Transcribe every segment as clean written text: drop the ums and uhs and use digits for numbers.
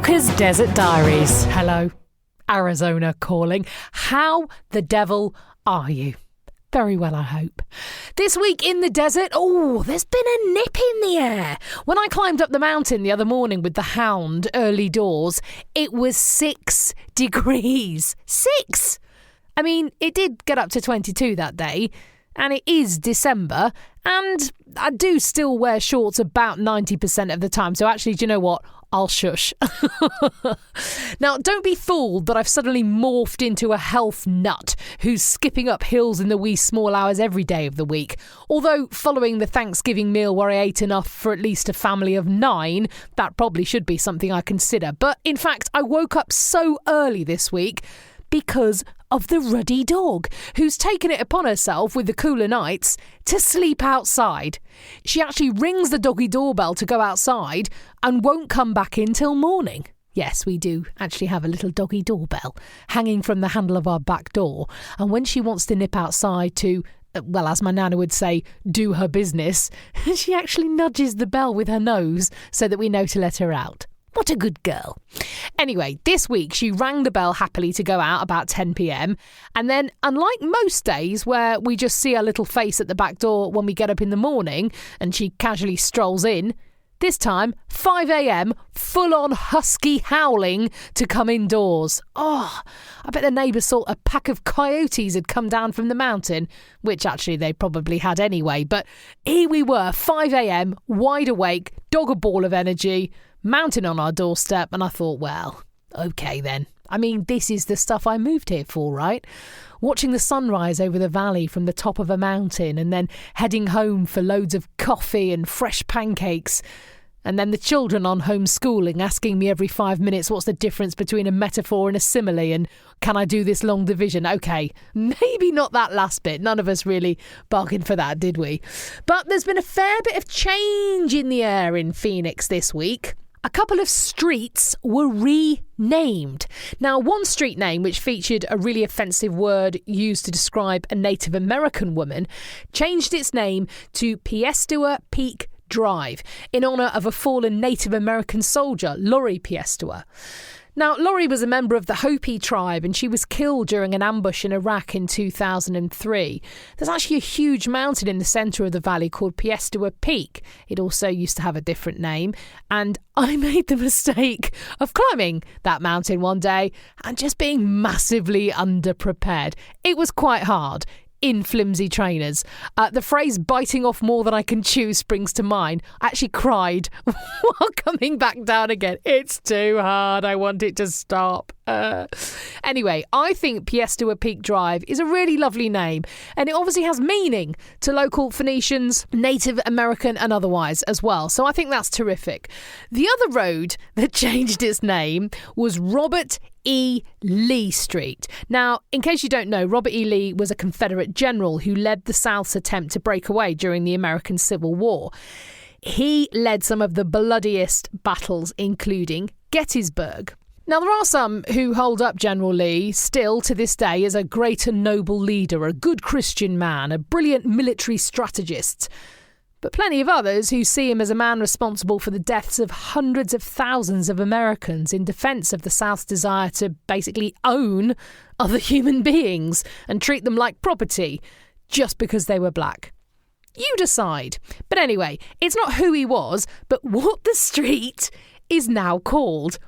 Walker's Desert Diaries. Hello, Arizona calling. How the devil are you? Very well, I hope. This week in the desert, there's been a nip in the air. When I climbed up the mountain the other morning with the hound early doors, it was 6 degrees. 6! I mean, it did get up to 22 that day, and it is December, and I do still wear shorts about 90% of the time. So actually, do you know what? I'll shush. Now, don't be fooled that I've suddenly morphed into a health nut who's skipping up hills in the wee small hours every day of the week. Although, following the Thanksgiving meal where I ate enough for at least a family of 9, that probably should be something I consider. But in fact, I woke up so early this week because of the ruddy dog, who's taken it upon herself with the cooler nights to sleep outside. She actually rings the doggy doorbell to go outside and won't come back in till morning. Yes, we do actually have a little doggy doorbell hanging from the handle of our back door. And when she wants to nip outside to, well, as my nana would say, do her business, she actually nudges the bell with her nose so that we know to let her out. What a good girl. Anyway, this week she rang the bell happily to go out about 10 p.m. And then, unlike most days where we just see her little face at the back door when we get up in the morning and she casually strolls in, this time, 5 a.m, full-on husky howling to come indoors. I bet the neighbours thought a pack of coyotes had come down from the mountain, which actually they probably had anyway. But here we were, 5 a.m, wide awake, dog a ball of energy, mountain on our doorstep, and I thought, well, okay then. I mean, this is the stuff I moved here for, right? Watching the sunrise over the valley from the top of a mountain and then heading home for loads of coffee and fresh pancakes. And then the children on homeschooling asking me every 5 minutes what's the difference between a metaphor and a simile and can I do this long division? Okay, maybe not that last bit. None of us really bargained for that, did we? But there's been a fair bit of change in the air in Phoenix this week. A couple of streets were renamed. Now, one street name, which featured a really offensive word used to describe a Native American woman, changed its name to Piestewa Peak Drive in honour of a fallen Native American soldier, Lori Piestewa. Now, Lori was a member of the Hopi tribe and she was killed during an ambush in Iraq in 2003. There's actually a huge mountain in the centre of the valley called Piestewa Peak. It also used to have a different name. And I made the mistake of climbing that mountain one day and just being massively underprepared. It was quite hard. In flimsy trainers. The phrase biting off more than I can chew springs to mind. I actually cried while coming back down again. It's too hard. I want it to stop. Anyway, I think Piestewa Peak Drive is a really lovely name, and it obviously has meaning to local Phoenicians, Native American and otherwise as well. So I think that's terrific. The other road that changed its name was Robert E. Lee Street. Now, in case you don't know, Robert E. Lee was a Confederate general who led the South's attempt to break away during the American Civil War. He led some of the bloodiest battles, including Gettysburg. Now, there are some who hold up General Lee still to this day as a great and noble leader, a good Christian man, a brilliant military strategist. But plenty of others who see him as a man responsible for the deaths of hundreds of thousands of Americans in defence of the South's desire to basically own other human beings and treat them like property just because they were black. You decide. But anyway, it's not who he was, but what the street is now called.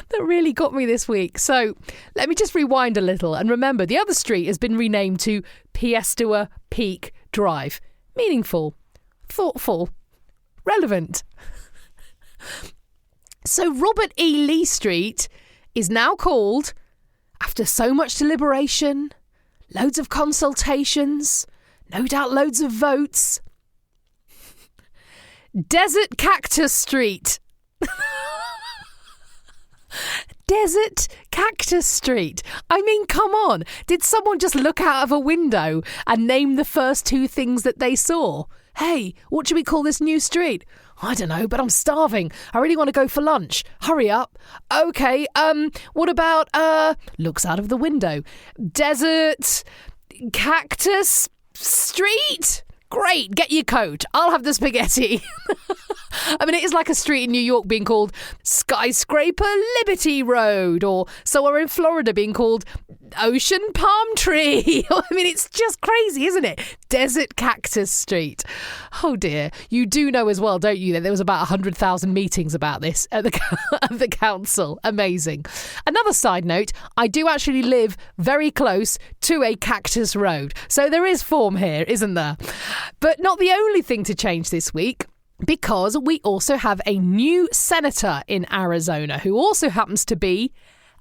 That really got me this week. So let me just rewind a little and remember the other street has been renamed to Piestewa Peak Drive. Meaningful, thoughtful, relevant. So Robert E. Lee Street is now called, after so much deliberation, loads of consultations, no doubt loads of votes, Desert Cactus Street. Desert Cactus Street. I mean, come on. Did someone just look out of a window and name the first 2 things that they saw? Hey, what should we call this new street? I don't know, but I'm starving. I really want to go for lunch. Hurry up. Okay, what about, looks out of the window. Desert Cactus Street? Great, get your coat. I'll have the spaghetti. I mean, it is like a street in New York being called Skyscraper Liberty Road, or somewhere in Florida being called Ocean Palm Tree. I mean, it's just crazy, isn't it? Desert Cactus Street. Oh dear. You do know as well, don't you, that there was about 100,000 meetings about this at the council. Amazing. Another side note, I do actually live very close to a cactus road. So there is form here, isn't there? But not the only thing to change this week, because we also have a new senator in Arizona who also happens to be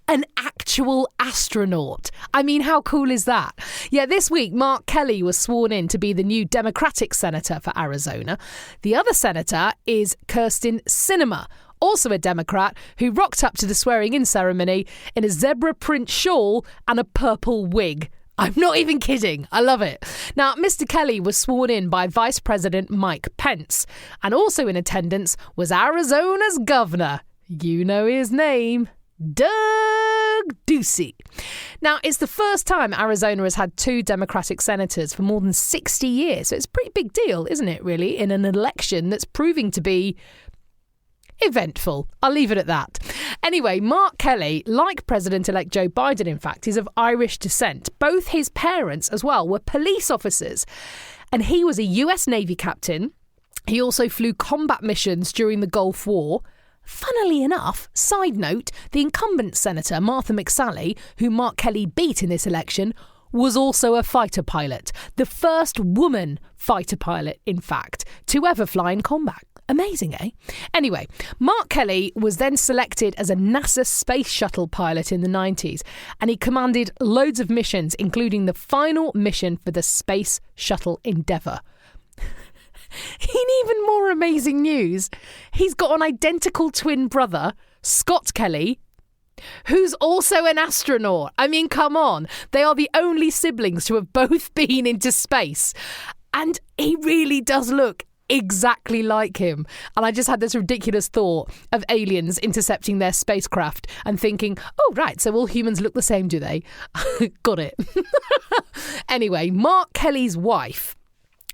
an actual astronaut. I mean, how cool is that? Yeah, this week, Mark Kelly was sworn in to be the new Democratic senator for Arizona. The other senator is Kirsten Sinema, also a Democrat, who rocked up to the swearing-in ceremony in a zebra print shawl and a purple wig. I'm not even kidding. I love it. Now, Mr. Kelly was sworn in by Vice President Mike Pence, and also in attendance was Arizona's governor. You know his name. Doug Ducey. Now, it's the first time Arizona has had two Democratic senators for more than 60 years. So it's a pretty big deal, isn't it, really, in an election that's proving to be eventful. I'll leave it at that. Anyway, Mark Kelly, like President-elect Joe Biden, in fact, is of Irish descent. Both his parents as well were police officers. And he was a US Navy captain. He also flew combat missions during the Gulf War. Funnily enough, side note, the incumbent senator, Martha McSally, who Mark Kelly beat in this election, was also a fighter pilot. The first woman fighter pilot, in fact, to ever fly in combat. Amazing, eh? Anyway, Mark Kelly was then selected as a NASA space shuttle pilot in the 90s, and he commanded loads of missions, including the final mission for the Space Shuttle Endeavour. In even more amazing news, he's got an identical twin brother, Scott Kelly, who's also an astronaut. I mean, come on. They are the only siblings to have both been into space. And he really does look exactly like him. And I just had this ridiculous thought of aliens intercepting their spacecraft and thinking, oh, right, so all humans look the same, do they? Got it. Anyway, Mark Kelly's wife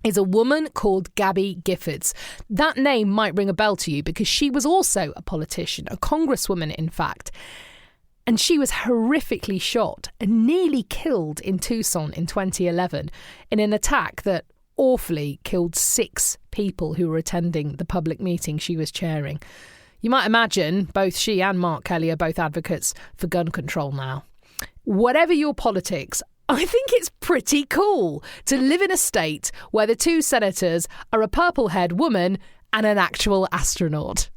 is a woman called Gabby Giffords. That name might ring a bell to you because she was also a politician, a congresswoman, in fact. And she was horrifically shot and nearly killed in Tucson in 2011 in an attack that awfully killed 6 people who were attending the public meeting she was chairing. You might imagine both she and Mark Kelly are both advocates for gun control now. Whatever your politics, I think it's pretty cool to live in a state where the 2 senators are a purple-haired woman and an actual astronaut.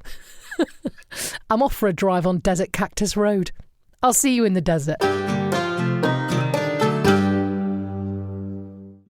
I'm off for a drive on Desert Cactus Road. I'll see you in the desert.